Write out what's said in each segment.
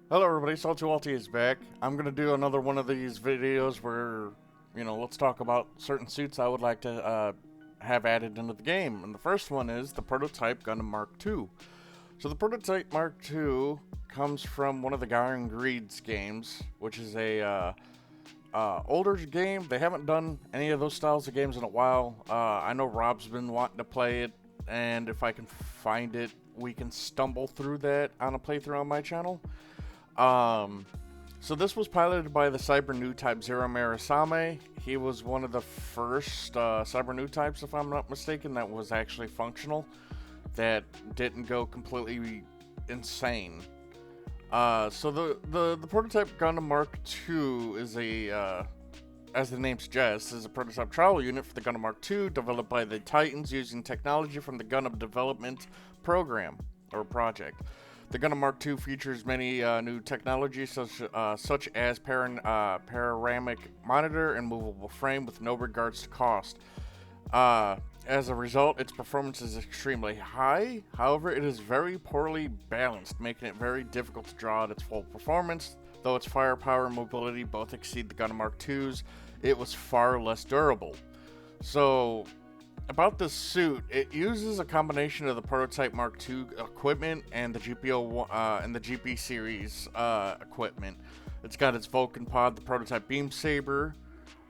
Hello everybody, Salty is back. I'm gonna do another one of these videos where, let's talk about certain suits I would like to have added into the game. And the first one is the Prototype Gundam Mark II. So the Prototype Mark II comes from one of the Garen Greed's games, which is a older game. They haven't done any of those styles of games in a while. I know Rob's been wanting to play it, and if I can find it, we can stumble through that on a playthrough on my channel. Um, so this was piloted by the Cyber New Type Zero Marasame. He was one of the first Cyber New Types, if I'm not mistaken, that was actually functional, that didn't go completely insane. So the Prototype Gundam Mark II is as the name suggests, is a prototype trial unit for the Gundam Mark II, developed by the Titans using technology from the Gundam Development Program, or Project. The Gundam Mark II features many new technologies such as panoramic monitor and movable frame with no regards to cost. As a result, its performance is extremely high. However, it is very poorly balanced, making it very difficult to draw at its full performance. Though its firepower and mobility both exceed the Gundam Mark II's, it was far less durable. So, about this suit, it uses a combination of the Prototype Mark II equipment and the GPO and the GP series equipment. It's got its Vulcan pod, the Prototype Beam Saber,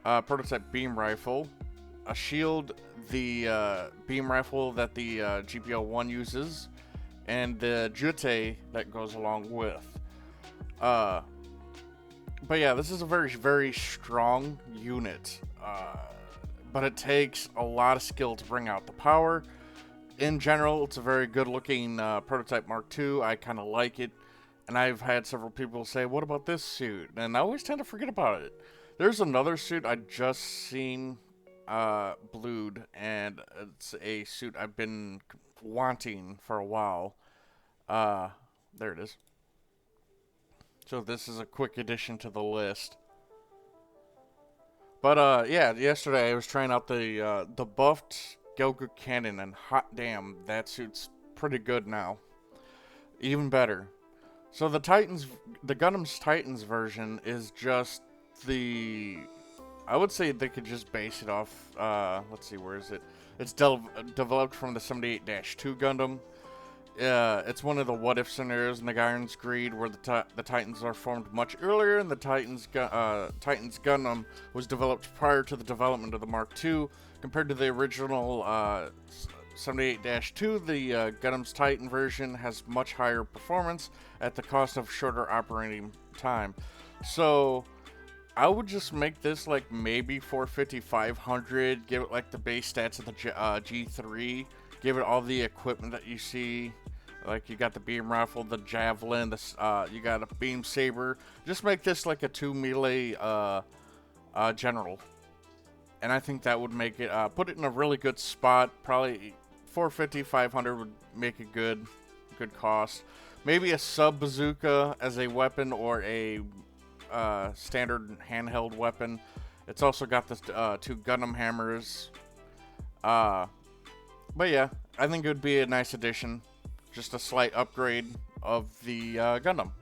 Prototype Beam Rifle, a shield, the beam rifle that the GPO-1 uses, and the Jute that goes along with. But yeah, this is a very, very strong unit. But it takes a lot of skill to bring out the power. In general, it's a very good looking Prototype Mark II. I kind of like it. And I've had several people say, what about this suit? And I always tend to forget about it. There's another suit I just seen blued, and it's a suit I've been wanting for a while. There it is. So this is a quick addition to the list. But yeah, yesterday I was trying out the buffed Gelgu Cannon, and hot damn, that suit's pretty good now. Even better. So the Gundam's Titans version is just the. I would say they could just base it off. Let's see, where is it? It's developed from the 78-2 Gundam. It's one of the what-if scenarios in the Garen's Greed, where the Titans are formed much earlier, and the Titans Gundam was developed prior to the development of the Mark II. Compared to the original 78-2, the Gundam's Titan version has much higher performance at the cost of shorter operating time. So I would just make this like maybe 450, 500, give it like the base stats of the G3, give it all the equipment that you see. Like, you got the beam rifle, the javelin, you got a beam saber. Just make this like a 2 melee general. And I think that would make it, put it in a really good spot. Probably 450, 500 would make a good cost. Maybe a sub bazooka as a weapon, or a standard handheld weapon. It's also got the 2 Gundam hammers. But yeah, I think it would be a nice addition. Just a slight upgrade of the Gundam.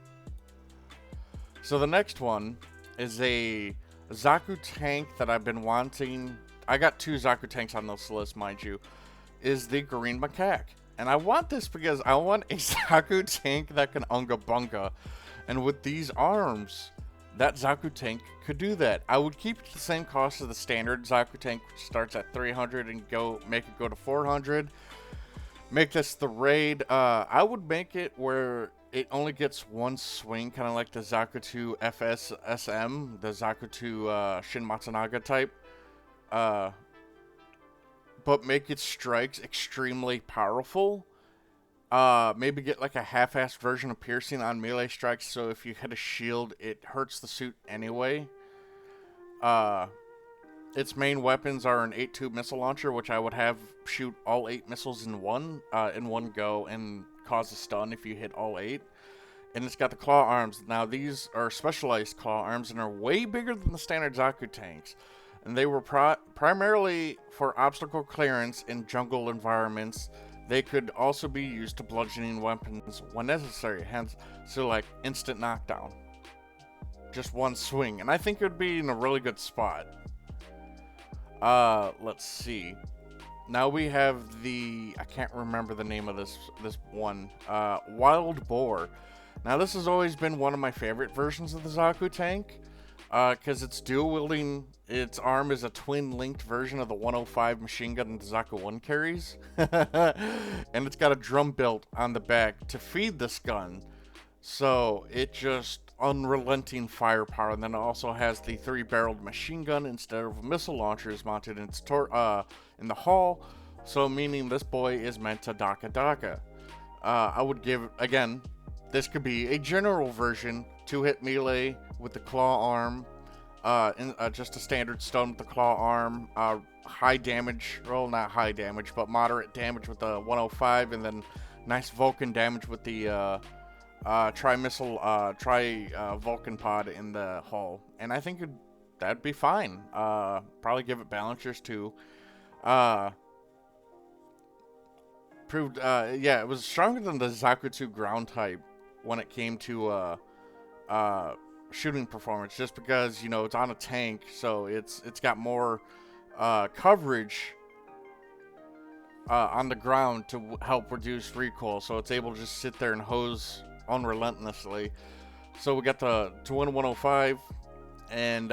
So the next one is a Zaku Tank that I've been wanting. I got 2 Zaku Tanks on this list, mind you. Is the Green Macaque. And I want this because I want a Zaku Tank that can Unga Bunga. And with these arms, that Zaku Tank could do that. I would keep it the same cost as the standard Zaku Tank, which starts at 300, and make it go to 400. Make this the raid. I would make it where it only gets one swing, kind of like the Zaku 2 FSSM, the Zaku 2 Shin Matsunaga type. But make its strikes extremely powerful. Maybe get like a half-assed version of piercing on melee strikes, so if you hit a shield, it hurts the suit anyway. Its main weapons are an 8-tube missile launcher, which I would have shoot all 8 missiles in one go and cause a stun if you hit all 8. And it's got the claw arms. Now, these are specialized claw arms and are way bigger than the standard Zaku tanks. And they were primarily for obstacle clearance in jungle environments They could also be used to bludgeoning weapons when necessary, hence, so like instant knockdown. Just one swing, and I think it would be in a really good spot. Let's see. Now we have the, I can't remember the name of this one, Wild Boar. Now this has always been one of my favorite versions of the Zaku Tank, because it's dual wielding. Its arm is a twin-linked version of the 105 machine gun the Zaku 1 carries, and it's got a drum belt on the back to feed this gun. So it just unrelenting firepower, and then it also has the 3-barreled machine gun instead of missile launchers mounted in its in the hull. So meaning this boy is meant to daka. I would give, again, this could be a general version, 2-hit melee with the claw arm, just a standard stun with the claw arm, high damage, well not high damage, but moderate damage with the 105, and then nice Vulcan damage with the Vulcan pod in the hull. And I think that'd be fine. Probably give it balancers too. Yeah, it was stronger than the Zaku 2 ground type when it came to shooting performance, just because, you know, it's on a tank, so it's got more coverage on the ground to help reduce recoil, so it's able to just sit there and hose unrelentlessly. So we got the Twin 105, and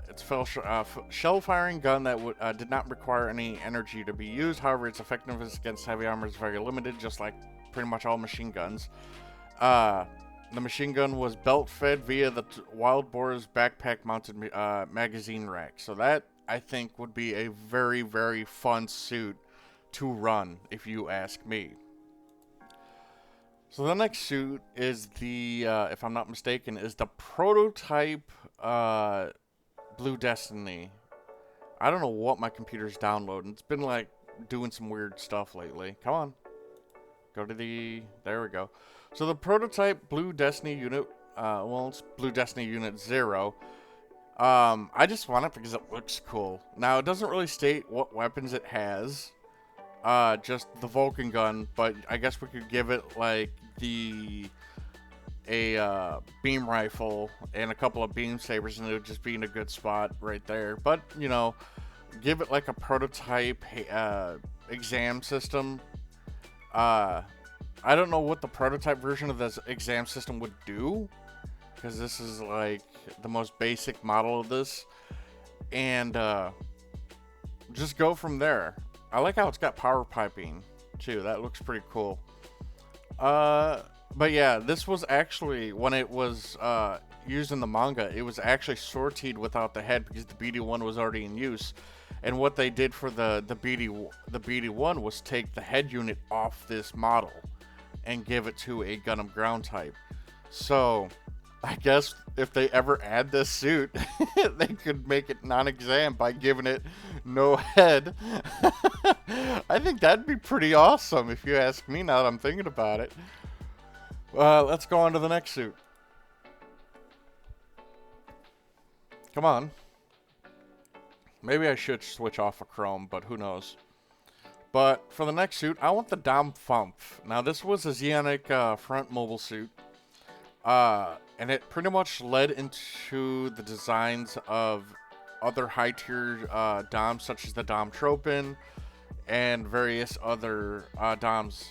it's a shell firing gun that did not require any energy to be used. However, its effectiveness against heavy armor is very limited, just like pretty much all machine guns. The machine gun was belt fed via the Wild Boar's backpack mounted magazine rack. So that, I think, would be a very, very fun suit to run, if you ask me. So the next suit is the, if I'm not mistaken, is the prototype Blue Destiny. I don't know what my computer's downloading. It's been like doing some weird stuff lately. Come on. Go to the, there we go. So the prototype Blue Destiny unit, well, it's Blue Destiny Unit 0. I just want it because it looks cool. Now, it doesn't really state what weapons it has. Just the Vulcan gun, but I guess we could give it like a beam rifle and a couple of beam sabers, and it would just be in a good spot right there. But, you know, give it like a prototype exam system. I don't know what the prototype version of this exam system would do, because this is like the most basic model of this, and just go from there. I like how it's got power piping too. That looks pretty cool. But yeah, this was actually, when it was used in the manga, it was actually sortied without the head because the BD1 was already in use. And what they did for the BD1 was take the head unit off this model and give it to a Gundam ground type. So I guess if they ever add this suit, they could make it non-exam by giving it no head. I think that'd be pretty awesome if you ask me, now that I'm thinking about it. Let's go on to the next suit. Come on. Maybe I should switch off of Chrome, but who knows. But for the next suit, I want the Dom Funf. Now, this was a Xeonic front mobile suit. And it pretty much led into the designs of other high-tier DOMs, such as the Dom Tropin and various other DOMs.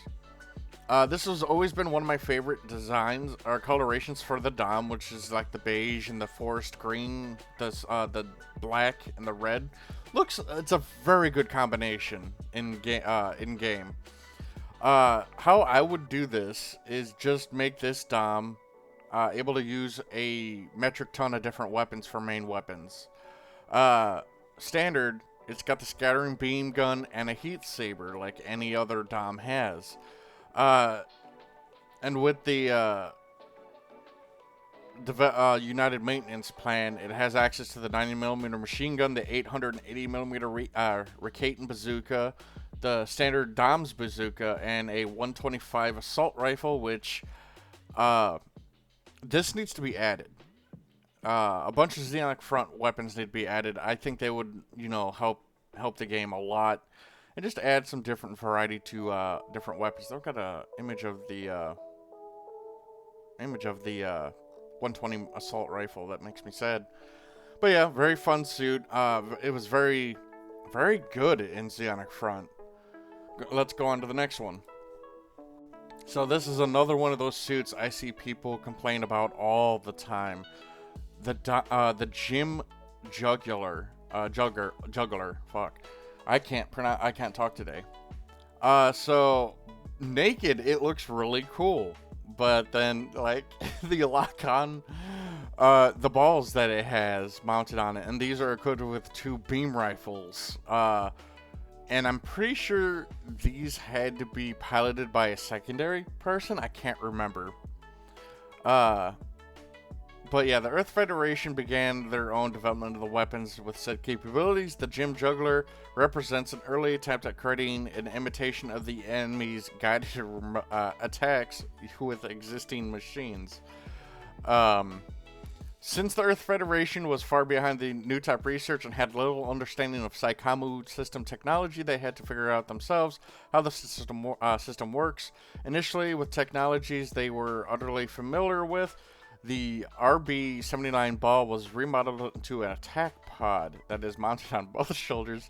This has always been one of my favorite designs or colorations for the Dom, which is like the beige and the forest green, the black and the red. It's a very good combination in game. How I would do this is just make this Dom able to use a metric ton of different weapons for main weapons. Standard, it's got the scattering beam gun and a heat saber like any other Dom has. And with the United Maintenance Plan, it has access to the 90mm machine gun, the 880mm Rikaten bazooka, the standard Dom's bazooka, and a 125 assault rifle, which this needs to be added. A bunch of Xeonic front weapons need to be added. I think they would, you know, help the game a lot. and just add some different variety to different weapons. They've got a image of the 120 assault rifle. That makes me sad. But yeah, very fun suit. It was very, very good in Xeonic Front. Let's go on to the next one. So this is another one of those suits I see people complain about all the time. The Gym Juggler. Juggler. Fuck. I can't talk today. So naked, it looks really cool. But then, like, the lock on the balls that it has mounted on it, and these are equipped with 2 beam rifles. And I'm pretty sure these had to be piloted by a secondary person. I can't remember. But yeah, the Earth Federation began their own development of the weapons with said capabilities. The Gym Juggler represents an early attempt at creating an imitation of the enemy's guided attacks with existing machines. Since the Earth Federation was far behind the new type research and had little understanding of Psykamu system technology, they had to figure out themselves how the system works. Initially, with technologies they were utterly familiar with, the RB-79 ball was remodeled into an attack pod that is mounted on both shoulders,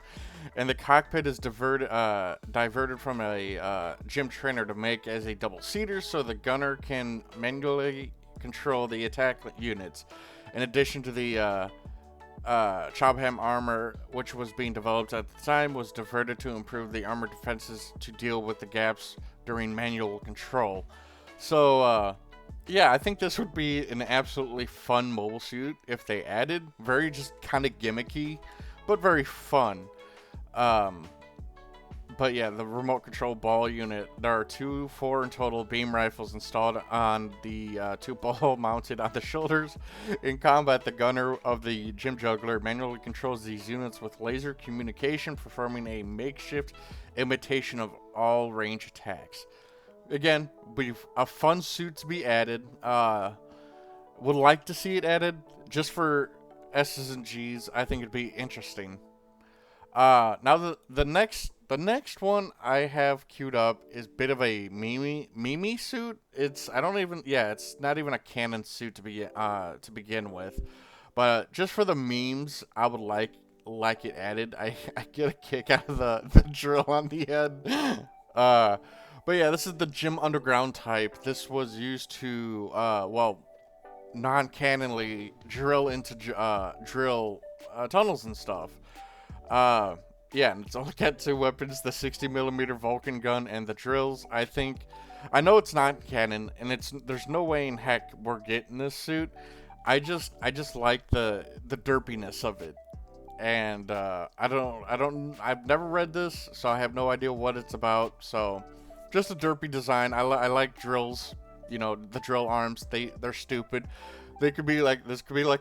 and the cockpit is diverted from a gym trainer to make as a double-seater so the gunner can manually control the attack units. In addition to the Chobham armor, which was being developed at the time, was diverted to improve the armor defenses to deal with the gaps during manual control. So, yeah, I think this would be an absolutely fun mobile suit if they added. Very just kind of gimmicky, but very fun. But yeah, the remote control ball unit, there are 4 in total beam rifles installed on the 2 ball mounted on the shoulders. In combat, the gunner of the Gym Juggler manually controls these units with laser communication, performing a makeshift imitation of all range attacks. Again, a fun suit to be added. Would like to see it added just for S's and G's. I think it'd be interesting. Now the next one I have queued up is a bit of a Mimi suit. It's not even a canon suit to begin with, but just for the memes, I would like it added. I get a kick out of the drill on the head. But yeah, this is the Gym Underground type. This was used to non-canonly drill into tunnels and stuff. Yeah, and it's only got 2 weapons, the 60mm Vulcan gun and the drills. I know it's not canon, and there's no way in heck we're getting this suit. I just like the derpiness of it. And I've never read this, so I have no idea what it's about. So just a derpy design. I like drills, the drill arms. They're stupid. This could be like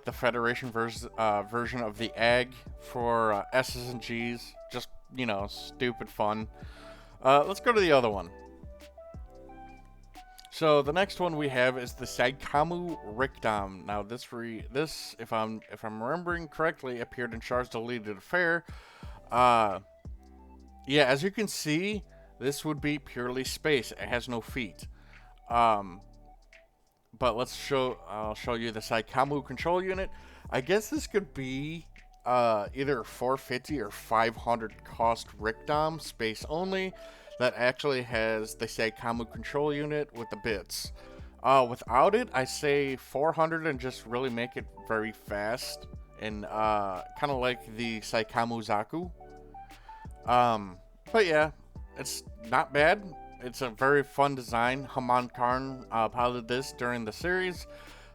the Federation version of the AG for S's and G's. Just, stupid fun. Let's go to the other one. So the next one we have is the Psykamu Rikdom. Now this, if I'm remembering correctly, appeared in Char's Deleted Affair. Yeah, as you can see, this would be purely space. It has no feet. But I'll show you the Psykamu control unit. I guess this could be either 450 or 500 cost Rikdom, space only, that actually has the Psykamu control unit with the bits. Without it, I say 400 and just really make it very fast and kind of like the Psykamu Zaku. But yeah, it's not bad. It's a very fun design. Haman Karn piloted this during the series.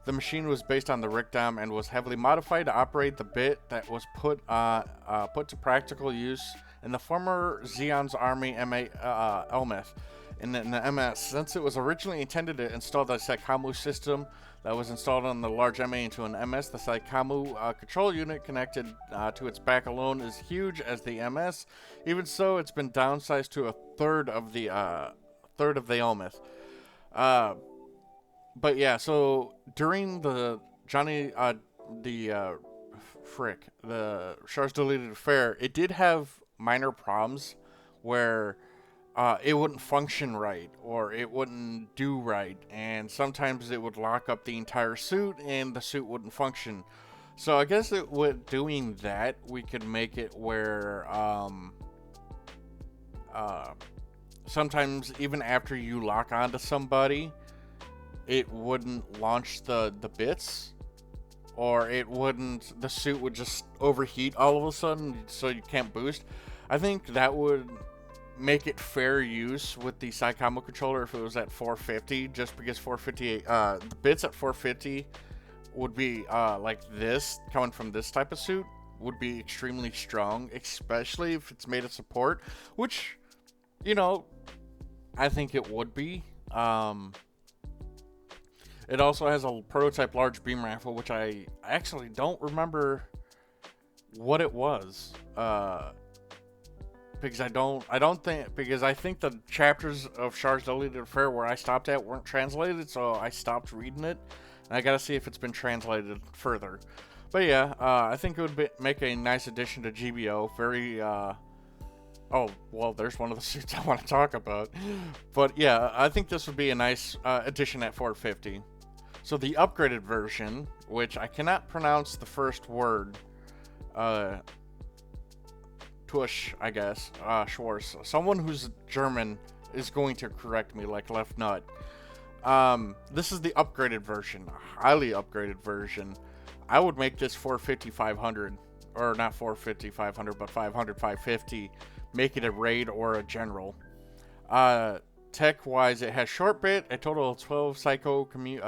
The machine was based on the Rikdom and was heavily modified to operate the bit that was put to practical use in the former Xeon's Army Elmeth. In the MS, since it was originally intended to install the Psykamu system that was installed on the large MA into an MS, the Psykamu control unit connected to its back alone is huge as the MS. Even so, it's been downsized to a third of the Elmeth. But yeah, so during the Char's Deleted Affair, it did have minor problems where it wouldn't function right or it wouldn't do right, and sometimes it would lock up the entire suit and the suit wouldn't function. So I guess with doing that, we could make it where sometimes even after you lock onto somebody, it wouldn't launch the bits, or the suit would just overheat all of a sudden so you can't boost. I think that would make it fair use with the Psychomo controller if it was at 450, just because 450, the bits at 450 would be like this, coming from this type of suit, would be extremely strong, especially if it's made of support, which, you know, I think it would be. It also has a prototype large beam rifle, which I actually don't remember what it was. Because I think the chapters of Char's Deleted Affair where I stopped at weren't translated, so I stopped reading it. And I gotta see if it's been translated further. But yeah, I think it would make a nice addition to GBO. Very, oh, well, there's one of the suits I want to talk about. But yeah, I think this would be a nice addition at 450. So the upgraded version, which I cannot pronounce the first word, Tush, I guess, Schwarz. Someone who's German is going to correct me like left nut. This is the upgraded version, a highly upgraded version. I would make this 450, 500, or not 450, 500, but 500, 550. Make it a raid or a general. Tech-wise, it has short bit. A total of 12 Psychomu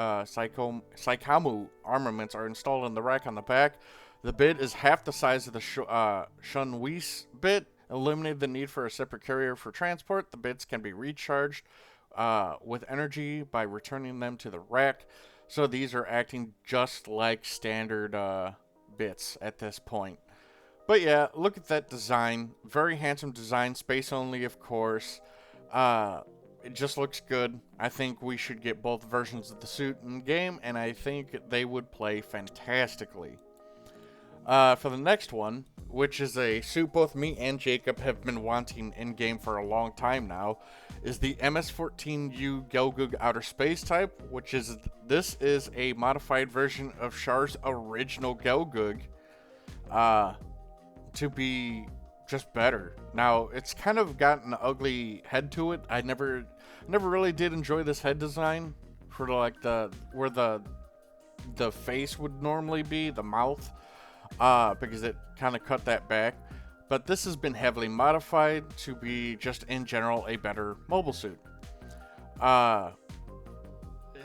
armaments are installed in the rack on the back. The bit is half the size of the Shunweiss bit, eliminating the need for a separate carrier for transport. The bits can be recharged with energy by returning them to the rack. So these are acting just like standard bits at this point. But yeah, look at that design. Very handsome design. Space only, of course. It just looks good. I think we should get both versions of the suit in game, and I think they would play fantastically. For the next one, which is a suit both me and Jacob have been wanting in-game for a long time now, is the MS-14U Gelgug Outer Space type, this is a modified version of Char's original Gelgug, to be just better. Now, it's kind of got an ugly head to it. I never really did enjoy this head design for like where the face would normally be, the mouth, because it kind of cut that back. But this has been heavily modified to be just in general a better mobile suit. As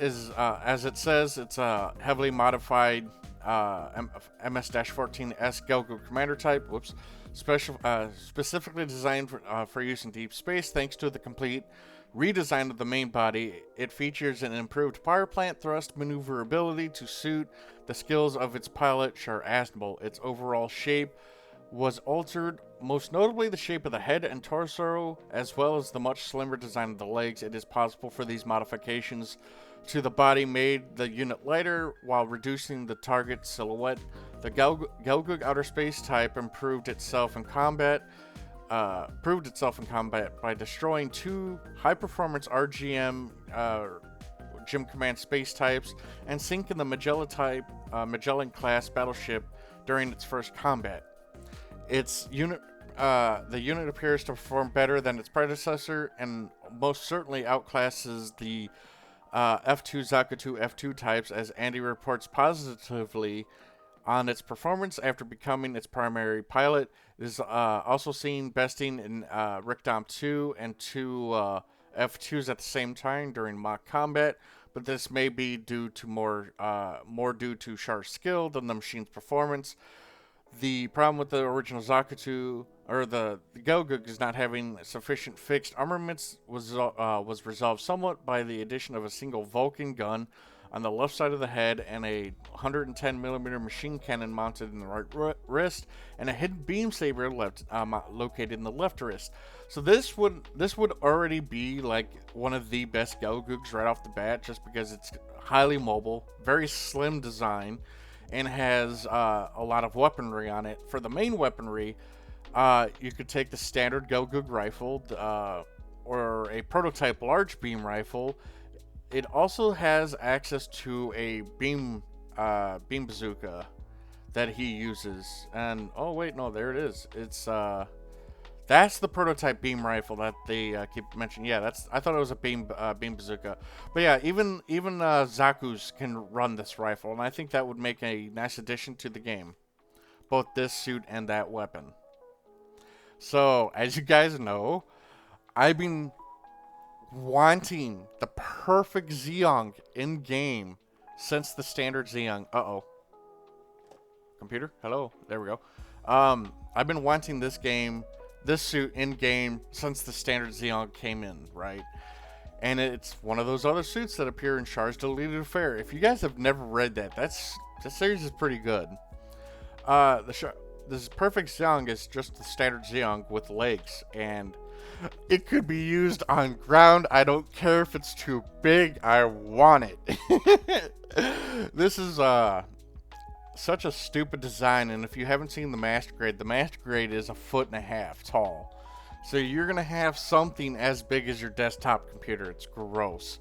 it says, it's a heavily modified MS-14S Gelgug Commander type. Whoops. Specifically designed for use in deep space. Thanks to the complete redesign of the main body, it features an improved power plant, thrust maneuverability to suit the skills of its pilot, Char Aznable. Its overall shape was altered, most notably the shape of the head and torso, as well as the much slimmer design of the legs. It is possible for these modifications to the body made the unit lighter while reducing the target silhouette. The Gelgug Outer Space type proved itself in combat by destroying two high-performance RGM Gym Command space types and sinking the Magellan-class battleship during its first combat. The unit appears to perform better than its predecessor and most certainly outclasses the F2 Zaku F2 types, as Andy reports positively on its performance after becoming its primary pilot. It is also seen besting in Rikdom 2 and 2 F2s at the same time during mock combat, but this may be due to more due to Char's skill than the machine's performance. The problem with the original Zaku, or the Gelgug, is not having sufficient fixed armaments was resolved somewhat by the addition of a single Vulcan gun on the left side of the head and a 110mm machine cannon mounted in the right wrist and a hidden beam saber located in the left wrist. So this would already be like one of the best Gelgugs right off the bat, just because it's highly mobile, very slim design, and has a lot of weaponry on it. For the main weaponry, You could take the standard Gelgoog rifle, or a prototype large beam rifle. It also has access to a beam bazooka that he uses. And oh wait, no, there it is. It's that's the prototype beam rifle that they keep mentioning. Yeah, I thought it was a beam bazooka. But yeah, even Zaku's can run this rifle, and I think that would make a nice addition to the game. Both this suit and that weapon. So, as you guys know, I've been wanting the perfect Xeon in game since the standard Xeon. Uh-oh. Computer? Hello. There we go. I've been wanting this suit in game since the standard Xeon came in, right? And it's one of those other suits that appear in Char's Deleted Affair. If you guys have never read that, this series is pretty good. This perfect Xeon is just the standard Xeon with legs, and it could be used on ground. I don't care if it's too big. I want it. This is such a stupid design, and if you haven't seen the master grade is 1.5 feet tall. So you're gonna have something as big as your desktop computer. It's gross.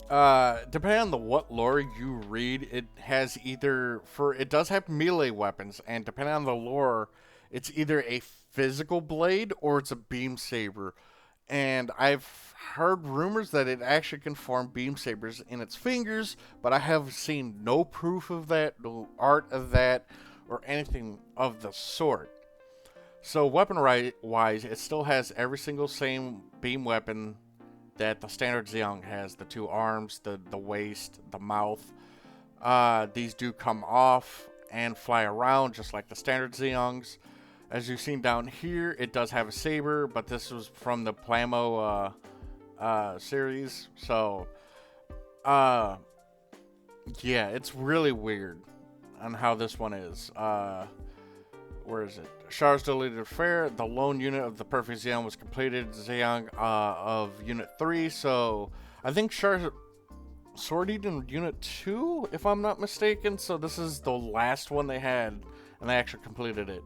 Depending on what lore you read, it has it does have melee weapons, and depending on the lore, it's either a physical blade or it's a beam saber. And I've heard rumors that it actually can form beam sabers in its fingers, but I have seen no proof of that, no art of that, or anything of the sort. So weapon-wise, it still has every single same beam weapon that the standard Xeon has. The 2 arms, the waist, the mouth. These do come off and fly around just like the standard Xeons. As you've seen down here, it does have a saber, but this was from the Plamo series. So, yeah, it's really weird on how this one is. Where is it? Char's Deleted Affair. The lone unit of the perfect Xeon was completed. Xeon of Unit 3. So I think Char's sorted in Unit 2, if I'm not mistaken. So this is the last one they had, and they actually completed it.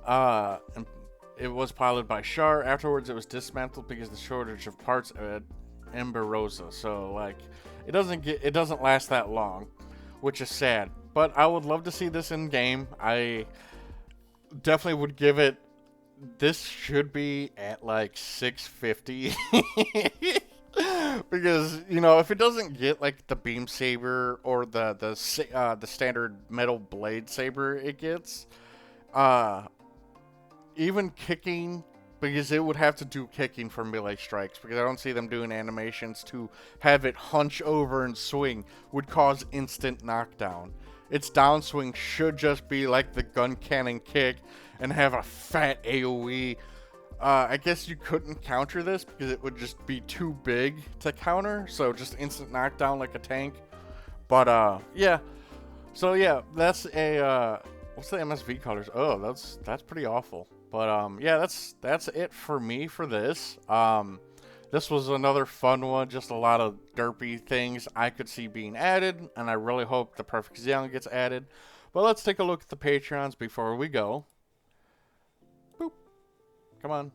And it was piloted by Char. Afterwards, it was dismantled because of the shortage of parts at Emberosa. So like, it doesn't last that long, which is sad. But I would love to see this in game. I definitely would give it. This should be at like 650 because if it doesn't get like the beam saber or the standard metal blade saber it gets, even kicking, because it would have to do kicking for melee strikes, because I don't see them doing animations to have it hunch over and swing, would cause instant knockdown. Its downswing should just be like the gun cannon kick and have a fat AoE. I guess you couldn't counter this because it would just be too big to counter, so just instant knockdown like a tank. But yeah. So yeah, that's a what's the MSV colors? Oh, that's pretty awful. But yeah, that's it for me for this. This was another fun one, just a lot of derpy things I could see being added, and I really hope the Perfect Xeon gets added. But let's take a look at the Patreons before we go. Boop. Come on.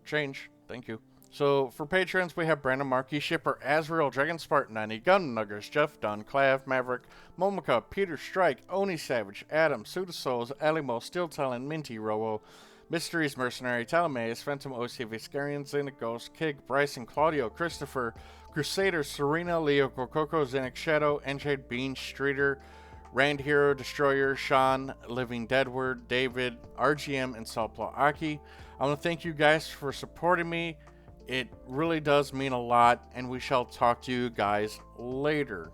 Change. Thank you. So, for Patrons, we have Brandon Marquis, Shipper, Azrael, Dragon Spartan, 90, Gun Nuggers, Jeff Dunn, Clav, Maverick, Momoka, Peter Strike, Oni Savage, Adam, Suda Souls, Alimo, Steel Talon, Minty, Robo, Mysteries Mercenary, Talamaeus, Phantom, OC, Viscarian, Xenic Ghost, Kig, Bryson, Claudio, Christopher, Crusader, Serena, Leo, Coco, Xenic Shadow, Enshade, Bean, Streeter, Rand Hero, Destroyer, Sean, Living Deadward, David, RGM, and Salpla Aki. I want to thank you guys for supporting me. It really does mean a lot, and we shall talk to you guys later.